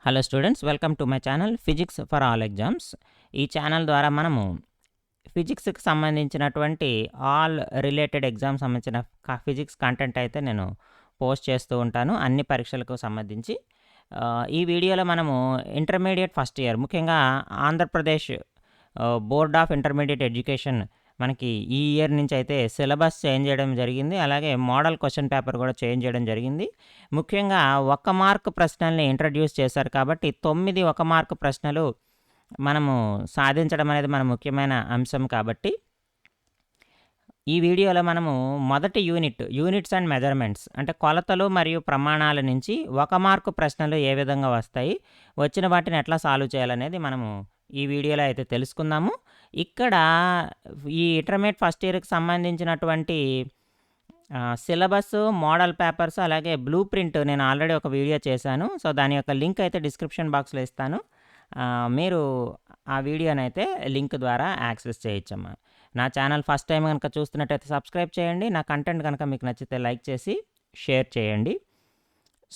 Hello students, welcome to my channel physics for all exams. ఈ channel ద్వారా మనము ఫిజిక్స్కి సంబంధించినటువంటి ఆల్ రిలేటెడ్ ఎగ్జామ్ సంబంధించిన ఫిజిక్స్ కంటెంట్ అయితే నేను పోస్ట్ చేస్తూ ఉంటాను అన్ని పరీక్షలకు సంబంధించి. ఈ వీడియోలో మనము ఇంటర్మీడియట్ ఫస్ట్ ఇయర్, ముఖ్యంగా Andhra Pradesh board of intermediate education మనకి ఈ ఇయర్ నుంచి అయితే సిలబస్ చేంజ్ చేయడం జరిగింది. అలాగే మోడల్ క్వశ్చన్ పేపర్ కూడా చేంజ్ చేయడం జరిగింది. ముఖ్యంగా 1 మార్క్ ప్రశ్నల్ని ఇంట్రడ్యూస్ చేశారు కాబట్టి 9 1 మార్క్ ప్రశ్నలు మనము సాధించడం అనేది మన ముఖ్యమైన అంశం. కాబట్టి ఈ వీడియోలో మనము మొదటి యూనిట్స్ అండ్ మెజర్మెంట్స్, అంటే కొలతలు మరియు ప్రమాణాల నుంచి 1 మార్కు ప్రశ్నలు ఏ విధంగా వస్తాయి, వచ్చిన వాటిని ఎట్లా సాల్వ్ చేయాలనేది మనము ఈ వీడియోలో అయితే తెలుసుకుందాము. ఇక్కడ ఈ ఇంటర్మీడియట్ ఫస్ట్ ఇయర్కి సంబంధించినటువంటి సిలబస్, మోడల్ పేపర్స్, అలాగే బ్లూ ప్రింట్ నేను ఆల్రెడీ ఒక వీడియో చేశాను. సో దాని యొక్క లింక్ అయితే డిస్క్రిప్షన్ బాక్స్లో ఇస్తాను. మీరు ఆ వీడియోని అయితే లింక్ ద్వారా యాక్సెస్ చేయొచ్చమ్మా. నా ఛానల్ ఫస్ట్ టైం కనుక చూస్తున్నట్టయితే సబ్స్క్రైబ్ చేయండి. నా కంటెంట్ కనుక మీకు నచ్చితే లైక్ చేసి షేర్ చేయండి.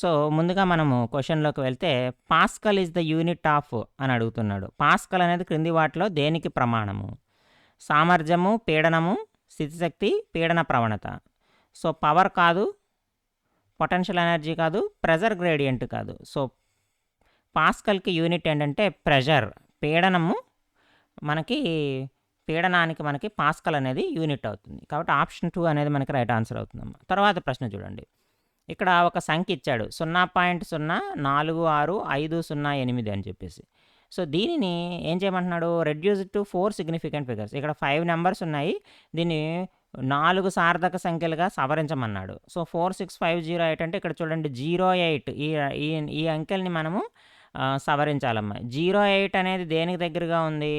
సో ముందుగా మనము క్వశ్చన్లోకి వెళ్తే, pascal is the unit of అని అడుగుతున్నాడు. పాస్కల్ అనేది క్రింది వాటిలో దేనికి ప్రమాణము? సామర్థ్యము, పీడనము, స్థితిశక్తి, పీడన ప్రవణత. సో పవర్ కాదు, పొటెన్షియల్ ఎనర్జీ కాదు, ప్రెజర్ గ్రేడియంట్ కాదు. సో పాస్కల్కి యూనిట్ ఏంటంటే ప్రెషర్, పీడనము. మనకి పీడనానికి మనకి పాస్కల్ అనేది యూనిట్ అవుతుంది. కాబట్టి ఆప్షన్ 2 అనేది మనకి రైట్ ఆన్సర్ అవుతుందమ్మా. తర్వాత ప్రశ్న చూడండి. ఇక్కడ ఒక సంఖ్య ఇచ్చాడు 0.0465008 అని చెప్పేసి. సో దీనిని ఏం చేయమంటున్నాడు? Reduce to 4 significant figures. ఇక్కడ 5 నెంబర్స్ ఉన్నాయి, దీన్ని 4 సార్థక సంఖ్యలుగా సవరించమన్నాడు. సో 46508 అంటే ఇక్కడ చూడండి 08, ఈ అంకెల్ని మనము సవరించాలమ్మా. 08 అనేది దేనికి దగ్గరగా ఉంది?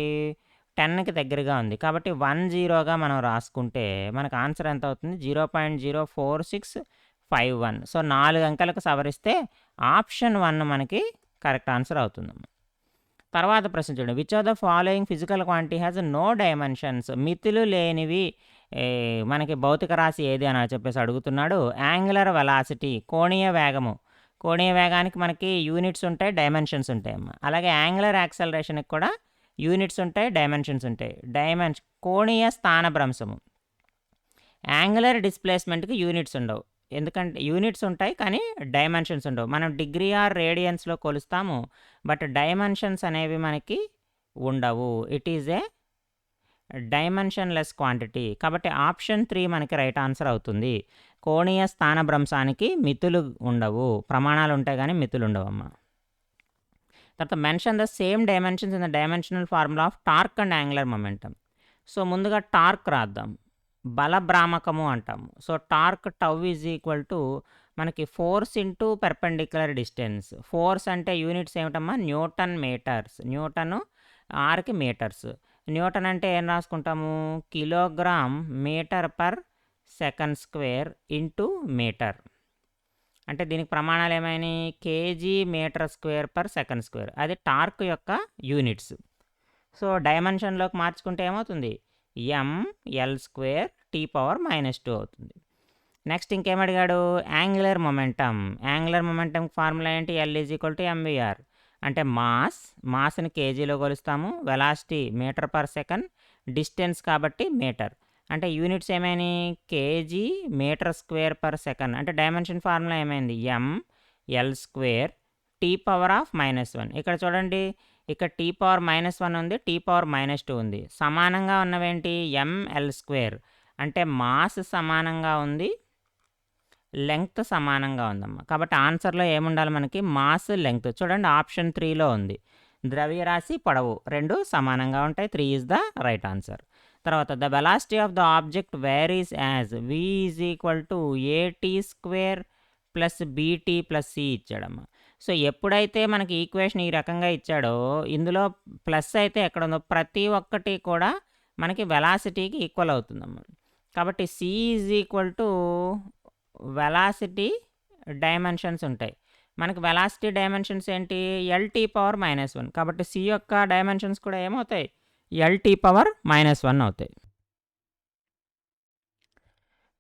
10కి దగ్గరగా ఉంది. కాబట్టి 10గా మనం రాసుకుంటే మనకు ఆన్సర్ ఎంత అవుతుంది? 0.04651. సో 4 అంకెలకు సవరిస్తే ఆప్షన్ 1 మనకి కరెక్ట్ ఆన్సర్ అవుతుందమ్మా. తర్వాత ప్రశ్న చూడండి. Which of the following physical quantity has no dimensions? మితులు లేనివి మనకి భౌతిక రాశి ఏది అని చెప్పేసి అడుగుతున్నాడు. యాంగులర్ వెలాసిటీ, కోణీయ వేగము. కోణీయ వేగానికి మనకి యూనిట్స్ ఉంటాయి, డైమెన్షన్స్ ఉంటాయమ్మా. అలాగే యాంగులర్ యాక్సలరేషన్కి కూడా యూనిట్స్ ఉంటాయి, డైమెన్షన్స్ ఉంటాయి. కోణీయ స్థానభ్రంశము. యాంగులర్ డిస్ప్లేస్మెంట్కి యూనిట్స్ ఉండవు, ఎందుకంటే యూనిట్స్ ఉంటాయి కానీ డైమెన్షన్స్ ఉండవు. మనం డిగ్రీ ఆర్ రేడియన్స్లో కొలుస్తాము, బట్ డైమెన్షన్స్ అనేవి మనకి ఉండవు. It is a dimensionless quantity. కాబట్టి ఆప్షన్ 3 మనకి రైట్ ఆన్సర్ అవుతుంది. కోణీయ స్థానభ్రంశానికి మితులు ఉండవు, ప్రమాణాలు ఉంటాయి కానీ మితులు ఉండవమ్మా. తర్వాత mention the same dimensions in the dimensional formula of torque and angular momentum. So ముందుగా టార్క్ రాద్దాం. బలభ్రామకము అంటాము. So torque tau is equal to మనకి force into perpendicular distance. Force అంటే యూనిట్స్ ఏమిటమ్మా? Newton metres. న్యూటన్ ఆర్కి మీటర్స్. న్యూటన్ అంటే ఏం రాసుకుంటాము? Kilogram metre per second square into metre. అంటే దీనికి ప్రమాణాలు ఏమైనాయి? KG metre square per second square. అది టార్క్ యొక్క యూనిట్స్. సో డైమెన్షన్లోకి మార్చుకుంటే ఏమవుతుంది? ml స్క్వేర్ T⁻⁻2 అవుతుంది. నెక్స్ట్ ఇంకేమడిగాడు? Angular momentum. Angular momentum formula ఏంటి? L = mvr. అంటే మాస్ని కేజీలో కొలుస్తాము, velocity metre per second, distance కాబట్టి మీటర్. అంటే యూనిట్స్ ఏమైనాయి? KG metre square per second. అంటే డైమెన్షన్ ఫార్ములా ఏమైంది? ml square T⁻⁻1. ఇక్కడ చూడండి, ఇక్కడ T⁻⁻1 ఉంది, T⁻⁻2 ఉంది. సమానంగా ఉన్నవేంటి? ml square. అంటే మాస్ సమానంగా ఉంది, లెంగ్త్ సమానంగా ఉందమ్మా. కాబట్టి ఆన్సర్లో ఏముండాలి మనకి? Mass, length. చూడండి ఆప్షన్ 3లో ఉంది. ద్రవ్యరాశి, పొడవు రెండు సమానంగా ఉంటాయి. 3 ఈజ్ ద రైట్ ఆన్సర్. తర్వాత the velocity of the object varies as v = at² + bt + c ఇచ్చాడమ్మా. సో ఎప్పుడైతే మనకి ఈక్వేషన్ ఈ రకంగా ఇచ్చాడో, ఇందులో ప్లస్ అయితే ఎక్కడ ఉందో ప్రతి ఒక్కటి కూడా మనకి వెలాసిటీకి ఈక్వల్ అవుతుందమ్మా. కాబట్టి c = వెలాసిటీ డైమెన్షన్స్ ఉంటాయి. మనకి వెలాసిటీ డైమెన్షన్స్ ఏంటి? Lt⁻⁻1. కాబట్టి c యొక్క డైమెన్షన్స్ కూడా ఏమవుతాయి? Lt⁻⁻1 అవుతాయి.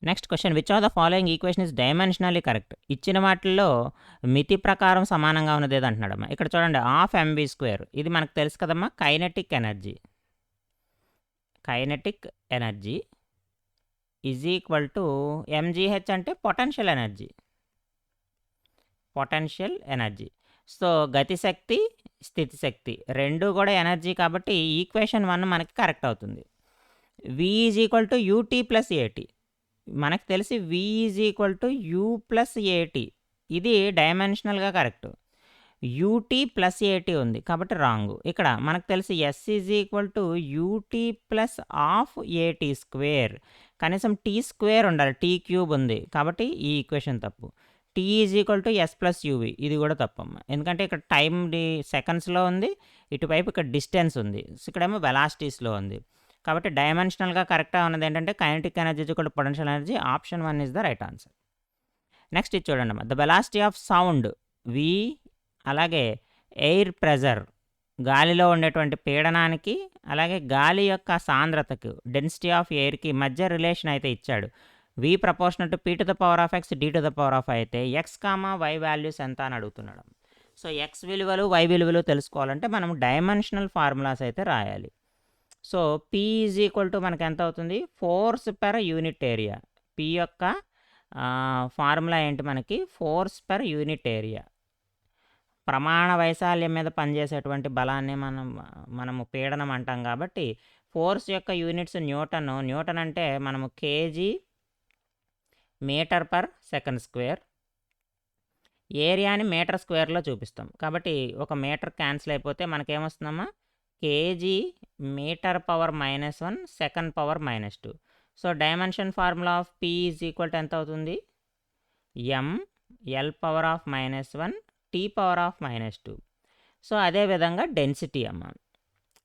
Next question which of the following equation is dimensionally correct. ఇచ్చిన వాటిల్లో మితి ప్రకారం సమానంగా ఉన్నది ఏది అంటున్నాడమ్మా. ఇక్కడ చూడండి హాఫ్ ఎంవి స్క్వేర్ ఇది మనకు తెలుసు కదమ్మా, kinetic energy is equal to MGH అంటే పొటెన్షియల్ ఎనర్జీ. సో గతిశక్తి స్థితిశక్తి రెండు కూడా ఎనర్జీ కాబట్టి ఈక్వేషన్ 1 మనకి కరెక్ట్ అవుతుంది. V is equal to UT plus AT మనకు తెలిసి V is equal to U plus AT ఇది డైమెన్షనల్గా కరెక్ట్. యూటీ ప్లస్ ఏటీ ఉంది కాబట్టి రాంగ్. ఇక్కడ మనకు తెలిసి S is equal to UT plus half AT square, కనీసం టీ స్క్వేర్ ఉండాలి, టీ క్యూబ్ ఉంది కాబట్టి ఈ ఈక్వేషన్ తప్పు. T is equal to S plus UV ఇది కూడా తప్పమ్మ, ఎందుకంటే ఇక్కడ టైం సెకండ్స్లో ఉంది, ఇటువైపు ఇక్కడ డిస్టెన్స్ ఉంది, ఇక్కడేమో వెలాసిటీస్లో ఉంది. కాబట్టి డైమెన్షనల్గా కరెక్ట్గా ఉన్నది ఏంటంటే kinetic energy equal to potential energy. Option 1 is the right answer. Next ఇది చూడండి అమ్మా, ద వెలాసిటీ ఆఫ్ సౌండ్ వి, అలాగే ఎయిర్ ప్రెజర్ గాలిలో ఉండేటువంటి పీడనానికి, అలాగే గాలి యొక్క సాంద్రతకు డెన్సిటీ ఆఫ్ ఎయిర్కి మధ్య రిలేషన్ అయితే ఇచ్చాడు. V proportional to P to the power of X D to the power of అయితే ఎక్స్ కామా వై వాల్యూస్ ఎంత అని అడుగుతున్నాడు. సో ఎక్స్ విలువలు వై విలువలు తెలుసుకోవాలంటే మనం డైమెన్షనల్ ఫార్ములాస్ అయితే రాయాలి. So P is equal to మనకి ఎంత అవుతుంది, force per unit area. P యొక్క ఫార్ములా ఏంటి మనకి, ఫోర్స్ పెర్ యూనిట్ ఏరియా. ప్రమాణ వైశాల్యం మీద పనిచేసేటువంటి బలాన్ని మనము పీడనం అంటాం కాబట్టి ఫోర్స్ యొక్క యూనిట్స్ న్యూటన్ అంటే మనము KG metre per second square, ఏరియాని మీటర్ స్క్వేర్లో చూపిస్తాం కాబట్టి ఒక మీటర్ క్యాన్సిల్ అయిపోతే మనకేమొస్తుందమ్మా, KG metre power -1 second power -2. So dimension formula of P is equal to ఎంత అవుతుంది, M L power of -1 T power of -2. So అదేవిధంగా డెన్సిటీ అమ్మ,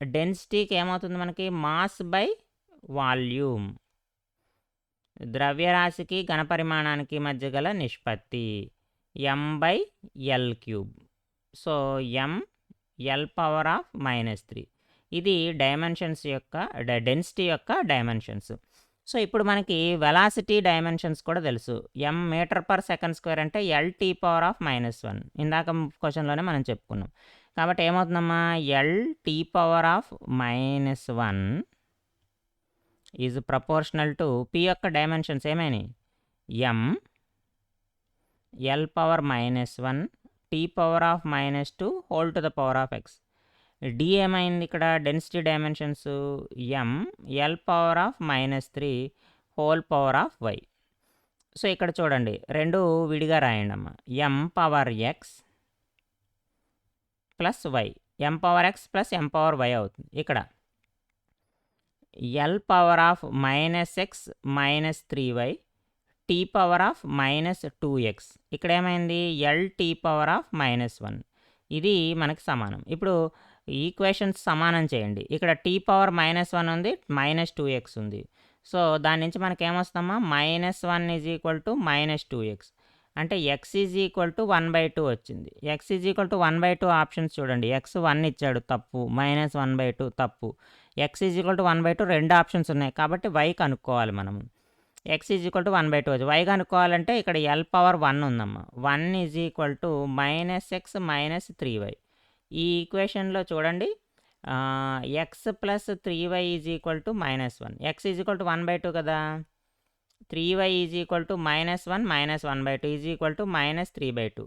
డెన్సిటీకి ఏమవుతుంది మనకి, మాస్ బై వాల్యూమ్, ద్రవ్యరాశికి ఘనపరిమాణానికి మధ్య గల నిష్పత్తి m/l³. So m/l power of -3 ఇది డైమెన్షన్స్ యొక్క డెన్సిటీ యొక్క డైమెన్షన్స్. సో ఇప్పుడు మనకి వెలాసిటీ డైమెన్షన్స్ కూడా తెలుసు. m metre per second square అంటే lt పవర్ ఆఫ్ -1 ఇందాక క్వశ్చన్లోనే మనం చెప్పుకున్నాం. కాబట్టి ఏమవుతుందమ్మా, lt power of -1 is proportional to P యొక్క డైమెన్షన్స్ ఏమైనాయి, m l power -1 T power of -2 whole to the power of x. D ఏమైంది ఇక్కడ, density dimensions m l power of -3 whole power of y. So ఇక్కడ చూడండి రెండు విడిగా రాయండి అమ్మ, m power x plus y, m power x plus m power y అవుతుంది. ఇక్కడ l power of -x -3y T power of -2x. ఇక్కడ ఏమైంది, lt పవర్ ఆఫ్ -1 ఇది మనకి సమానం. ఇప్పుడు ఈక్వేషన్స్ సమానం చేయండి. ఇక్కడ టీ పవర్ -1 ఉంది, -2x ఉంది. సో దాని నుంచి మనకి ఏమొస్తుందమ్మా, -1 ఈజ్ ఈక్వల్ టు -2x అంటే x ఈజ్ ఈక్వల్ టు 1/2 వచ్చింది. x is equal to 1/2 options చూడండి, x 1 ఇచ్చాడు తప్పు, -1/2 తప్పు, x ఈజ్ ఈక్వల్ టు 1/2 రెండు ఆప్షన్స్ ఉన్నాయి కాబట్టి y కనుక్కోవాలి మనము. x ఈజ్ ఈక్వల్ టు 1/2 వచ్చి y కనుక్కోవాలంటే ఇక్కడ l పవర్ 1 ఉందమ్మా, 1 is equal to -x -3y. ఈ ఈక్వేషన్లో చూడండి x plus 3y is equal to -1, x is equal to 1/2 కదా, 3y is equal to -1 -1/2 is equal to -3/2.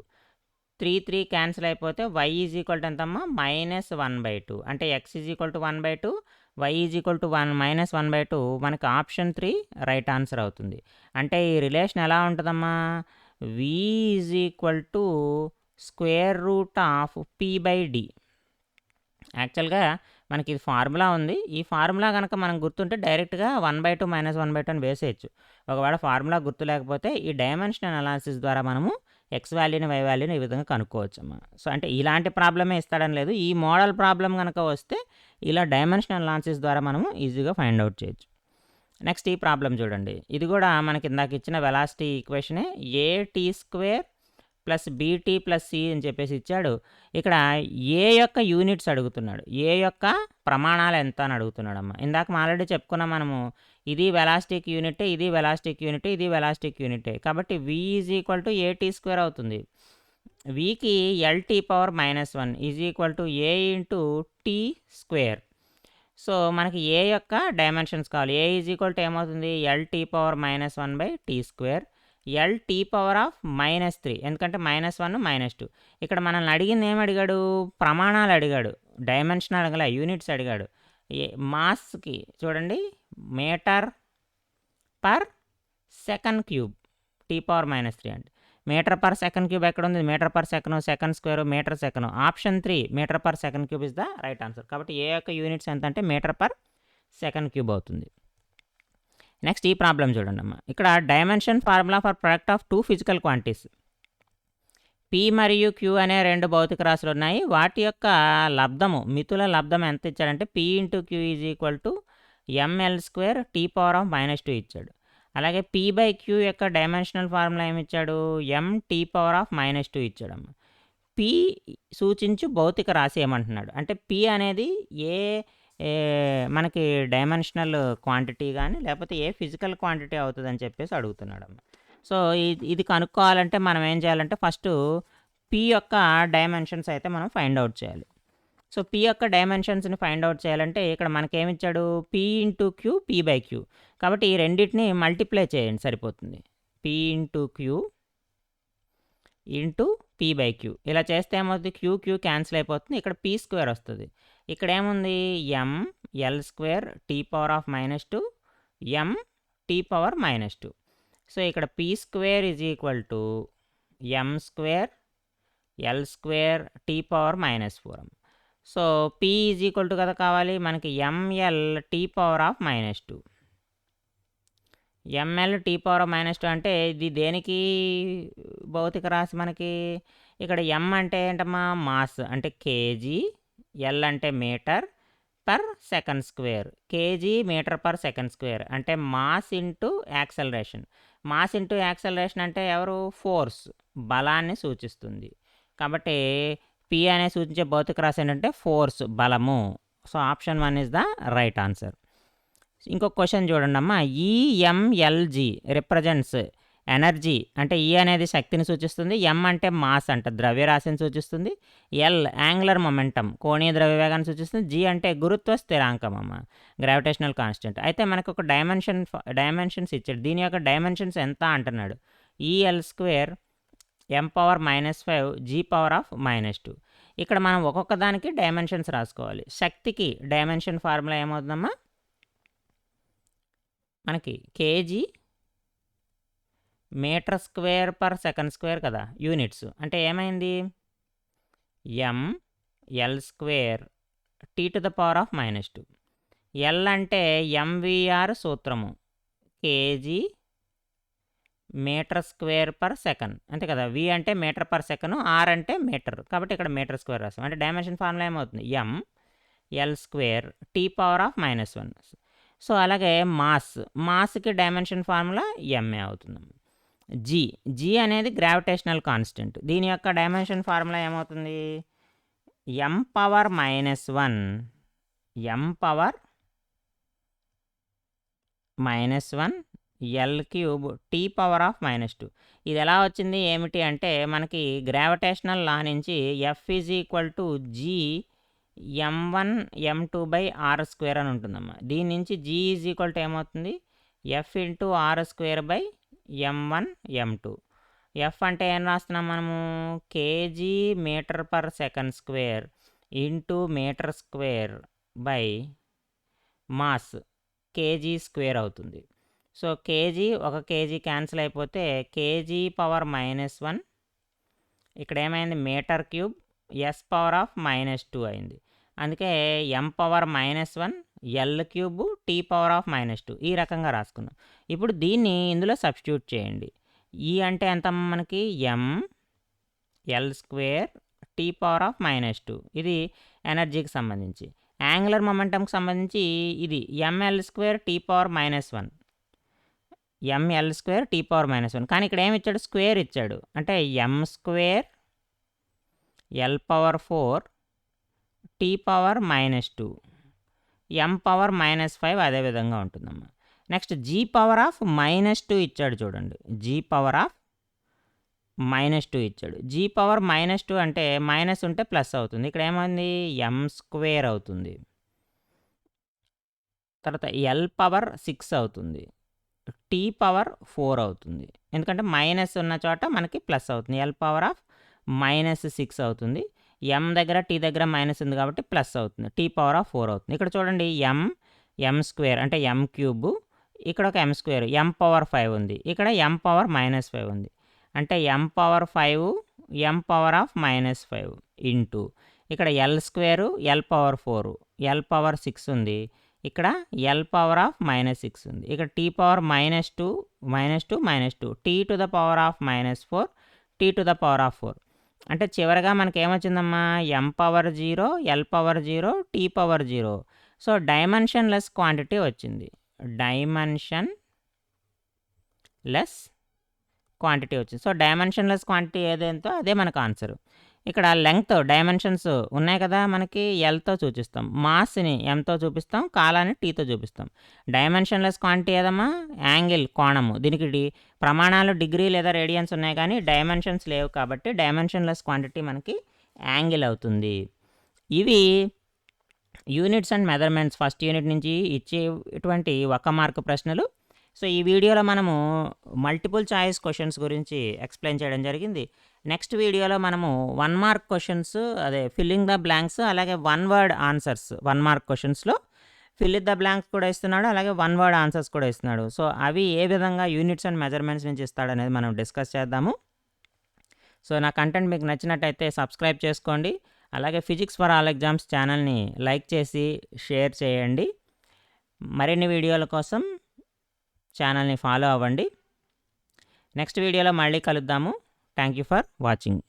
3 cancel అయిపోతే y is equal to ఎంతమ్మా, -1/2 అంటే x is equal to 1/2, y is equal to -1/2 మనకి option 3 right answer అవుతుంది. అంటే ఈ relation ఎలా ఉంటుందమ్మా, v is equal to square root of p/d. యాక్చువల్గా మనకి ఇది ఫార్ములా ఉంది, ఈ ఫార్ములా కనుక మనం గుర్తుంటే డైరెక్ట్గా 1/2 -1/2 అని వేసేయచ్చు. ఒకవేళ ఫార్ములా గుర్తు లేకపోతే ఈ డైమెన్షనల్ అనాలిసిస్ ద్వారా మనము ఎక్స్ వాల్యూని వై వాల్యూని ఈ విధంగా కనుక్కోవచ్చమ్మా. సో అంటే ఇలాంటి ప్రాబ్లమే ఇస్తాడని లేదు, ఈ మోడల్ ప్రాబ్లం కనుక వస్తే ఇలా డైమెన్షనల్ అనాలిసిస్ ద్వారా మనము ఈజీగా ఫైండ్ అవుట్ చేయొచ్చు. నెక్స్ట్ ఈ ప్రాబ్లం చూడండి, ఇది కూడా మనకి ఇందాక ఇచ్చిన వెలాసిటీ ఈక్వేషనే, a(t²) plus BT plus C అని చెప్పేసి ఇచ్చాడు. ఇక్కడ ఏ యొక్క యూనిట్స్ అడుగుతున్నాడు, ఏ యొక్క ప్రమాణాలు ఎంత అని అడుగుతున్నాడమ్మా. ఇందాక ఆల్రెడీ చెప్పుకున్నాం మనము, ఇది వెలాసిటిక్ యూనిటే, ఇది వెలాసిటిక్ యూనిటే, ఇది వెలాసిటిక్ యూనిటే. కాబట్టి v is equal to AT square అవుతుంది. వీకి LT power -1 is equal to A into T square. So మనకి ఏ యొక్క డైమెన్షన్స్ కావాలి. ఏ ఈజ్ ఈక్వల్ టు ఏమవుతుంది, LT power -1 by T square, LT power of -3, ఎందుకంటే -1 -2. ఇక్కడ మనల్ని అడిగింది ఏమి అడిగాడు, ప్రమాణాలు అడిగాడు, డైమెన్షన్ అడగల, యూనిట్స్ అడిగాడు. మాస్కి చూడండి, metre per second cube, T power -3 అంటే మీటర్ పర్ సెకండ్ క్యూబ్ ఎక్కడ ఉంది, metre per second, second square, metre second. Option 3 metre per second cube is the right answer. కాబట్టి ఏ యొక్క యూనిట్స్ ఎంత అంటే మీటర్ పర్ సెకండ్ క్యూబ్ అవుతుంది. Next ఈ problem చూడండి అమ్మా. ఇక్కడ dimension formula for product of 2 physical quantities P మరియు క్యూ అనే 2 భౌతిక రాశులు ఉన్నాయి. వాటి యొక్క లబ్ధము, మితుల లబ్ధం ఎంత ఇచ్చాడంటే P into Q is equal to ML square T power of -2 ఇచ్చాడు. అలాగే పి బై క్యూ యొక్క డైమెన్షనల్ ఫార్ములా ఏమి ఇచ్చాడు, ఎం టీ పవర్ ఆఫ్ -2 ఇచ్చాడమ్మ. పి సూచించు భౌతిక రాశి ఏమంటున్నాడు అంటే పి అనేది ఏ మనకి డైమెన్షనల్ క్వాంటిటీ కానీ లేకపోతే ఏ ఫిజికల్ క్వాంటిటీ అవుతుందని చెప్పేసి అడుగుతున్నాడమ్మ. సో ఇది కనుక్కోవాలంటే మనం ఏం చేయాలంటే ఫస్ట్ పి యొక్క డైమెన్షన్స్ అయితే మనం ఫైండ్ అవుట్ చేయాలి. సో పి యొక్క డైమెన్షన్స్ని ఫైండ్ అవుట్ చేయాలంటే ఇక్కడ మనకేమిచ్చాడు, P into Q, P by Q. కాబట్టి ఈ రెండింటిని మల్టిప్లై చేయండి సరిపోతుంది. P into Q into P by Q. ఇలా చేస్తే ఏమవుతుంది, క్యూ క్యూ క్యాన్సిల్ అయిపోతుంది, ఇక్కడ పి స్క్వేర్ వస్తుంది. ఇక్కడ ఏముంది, M L square T power of -2 M T power -2. So ఇక్కడ P square is equal to M square L square T power -4. So P is equal to కదా కావాలి మనకి ML T power of -2. ML T power of -2 అంటే ఇది దేనికి భౌతిక రాశి మనకి, ఇక్కడ ఎం అంటే ఏంటమ్మా మాస్ అంటే కేజీ, ఎల్ అంటే metre per second square, KG metre per second square అంటే mass into acceleration. Mass into acceleration అంటే ఎవరు, ఫోర్స్, బలాన్ని సూచిస్తుంది. కాబట్టి పి అనే సూచించే భౌతిక రాశి ఏంటంటే ఫోర్స్, బలము. So option 1 is the right answer. ఇంకొక క్వశ్చన్ చూడండి అమ్మా. ఈఎంఎల్జీ రిప్రజెంట్స్ ఎనర్జీ అంటే ఈ అనేది శక్తిని సూచిస్తుంది, ఎం అంటే మాస్ అంటే ద్రవ్యరాశిని సూచిస్తుంది, ఎల్ యాంగులర్ మొమెంటం కోణీయ ద్రవ్యవేగాన్ని సూచిస్తుంది, జీ అంటే గురుత్వ స్థిరాంకం అమ్మ, గ్రావిటేషనల్ కాన్స్టెంట్. అయితే మనకు ఒక డైమెన్షన్స్ ఇచ్చాడు, దీని యొక్క డైమెన్షన్స్ ఎంత అంటున్నాడు, EL square M power -5 G power of -2. ఇక్కడ మనం ఒక్కొక్క దానికి డైమెన్షన్స్ రాసుకోవాలి. శక్తికి డైమెన్షన్ ఫార్ములా ఏమవుతుందమ్మా మనకి KG metre square per second square కదా యూనిట్స్. అంటే ఏమైంది, M L square T to the power of -2. L అంటే ఎంవిఆర్ సూత్రము, KG metre square per second అంతే కదా. వి అంటే మీటర్ పర్ సెకండ్, ఆర్ అంటే మీటర్, కాబట్టి ఇక్కడ మీటర్ స్క్వేర్ రాస్తాం. అంటే డైమెన్షన్ ఫార్ములా ఏమవుతుంది, M L square T power of -1. So అలాగే మాస్కి డైమెన్షన్ ఫార్ములా ఎంఏ అవుతుంది. జీ అనేది గ్రావిటేషనల్ కాన్స్టెంట్, దీని యొక్క డైమెన్షన్ ఫార్ములా ఏమవుతుంది, M power -1 M power -1 L cube T power of -2. ఇది ఎలా వచ్చింది ఏమిటి అంటే మనకి గ్రావిటేషనల్ లా నుంచి F is equal to G m1 m2 by R square అని ఉంటుందమ్మా. దీని నుంచి జీ ఈజ్ ఈక్వల్ టు ఏమవుతుంది, F into R square by m1 m2. F అంటే ఏం రాస్తున్నాం మనము, KG metre per second square into metre square by mass KG square అవుతుంది. సో కేజీ ఒక కేజీ క్యాన్సిల్ అయిపోతే కేజీ పవర్ -1 ఇక్కడ ఏమైంది metre cube S power of -2 అయింది. అందుకే M power -1 L cube T power of -2 ఈ రకంగా రాసుకున్నాం. ఇప్పుడు దీన్ని ఇందులో సబ్స్టిట్యూట్ చేయండి. ఈ అంటే ఎంత మనకి M L square T power of -2 ఇది ఎనర్జీకి సంబంధించి. యాంగులర్ మొమెంటంకి సంబంధించి ఇది ML square T power -1 ML square T power -1. కానీ ఇక్కడ ఏమి ఇచ్చాడు, స్క్వేర్ ఇచ్చాడు, అంటే M square L power 4 T power -2 M power -5 అదే విధంగా ఉంటుందమ్మా. నెక్స్ట్ జీ పవర్ ఆఫ్ -2 ఇచ్చాడు చూడండి. జీ పవర్ ఆఫ్ -2 ఇచ్చాడు. జీ పవర్ -2 అంటే మైనస్ ఉంటే ప్లస్ అవుతుంది. ఇక్కడ ఏమైంది m² అవుతుంది. తర్వాత ఎల్ పవర్ 6 అవుతుంది. టీ పవర్ 4 అవుతుంది. ఎందుకంటే మైనస్ ఉన్న చోట మనకి ప్లస్ అవుతుంది. ఎల్ పవర్ ఆఫ్ -6 అవుతుంది. ఎం దగ్గర టీ దగ్గర మైనస్ ఉంది కాబట్టి ప్లస్ అవుతుంది. టీ పవర్ ఆఫ్ 4 అవుతుంది. ఇక్కడ చూడండి m² అంటే m³ ఇక్కడ ఒక m², m పవర్ 5 ఉంది. ఇక్కడ m పవర్ -5 ఉంది. అంటే m power 5 m power of -5 into ఇక్కడ l² l power 4 l power 6 ఉంది. ఇక్కడ l పవర్ ఆఫ్ -6 ఉంది. ఇక్కడ t power -2 t to the power of -4 t to the power of 4 అంటే చివరగా మనకి ఏమొచ్చిందమ్మా m power 0 l power 0 t power 0. So dimension less quantity వచ్చింది. Dimension less quantity వచ్చింది. So dimension less quantity ఏదేంతో అదే మనకు answer. ఇక్కడ లెంగ్త్ డైమెన్షన్స్ ఉన్నాయి కదా, మనకి ఎల్తో సూచిస్తాం, మాస్ని ఎంతో చూపిస్తాం, కాలాన్ని టీతో చూపిస్తాం. డైమెన్షన్ లెస్ క్వాంటిటీ ఏదమ్మా యాంగిల్ కోణము. దీనికి ప్రమాణాలు డిగ్రీ లేదా రేడియన్స్ ఉన్నాయి కానీ డైమెన్షన్స్ లేవు కాబట్టి డైమెన్షన్ లెస్ క్వాంటిటీ మనకి యాంగిల్ అవుతుంది. ఇవి units and measurements first unit నుంచి ఇచ్చేటువంటి 1 మార్కు ప్రశ్నలు. సో ఈ వీడియోలో మనము మల్టిపుల్ చాయిస్ క్వశ్చన్స్ గురించి ఎక్స్ప్లెయిన్ చేయడం జరిగింది. నెక్స్ట్ వీడియోలో మనము 1 మార్క్ క్వశ్చన్స్, అదే ఫిల్లింగ్ ద బ్లాంక్స్, అలాగే 1 వర్డ్ ఆన్సర్స్. 1 మార్క్ క్వశ్చన్స్లో ఫిల్ ఇన్ ద బ్లాంక్స్ కూడా ఇస్తున్నాడు, అలాగే 1 వర్డ్ ఆన్సర్స్ కూడా ఇస్తున్నాడు. సో అవి ఏ విధంగా యూనిట్స్ అండ్ మెజర్మెంట్స్ నుంచి ఇస్తాడు అనేది మనం డిస్కస్ చేద్దాము. సో నా కంటెంట్ మీకు నచ్చినట్టయితే సబ్స్క్రైబ్ చేసుకోండి. అలాగే ఫిజిక్స్ ఫర్ ఆల్ ఎగ్జామ్స్ ఛానల్ని లైక్ చేసి షేర్ చేయండి. మరిన్ని వీడియోల కోసం ఛానల్ని ఫాలో అవ్వండి. నెక్స్ట్ వీడియోలో మళ్ళీ కలుద్దాము. Thank you for watching.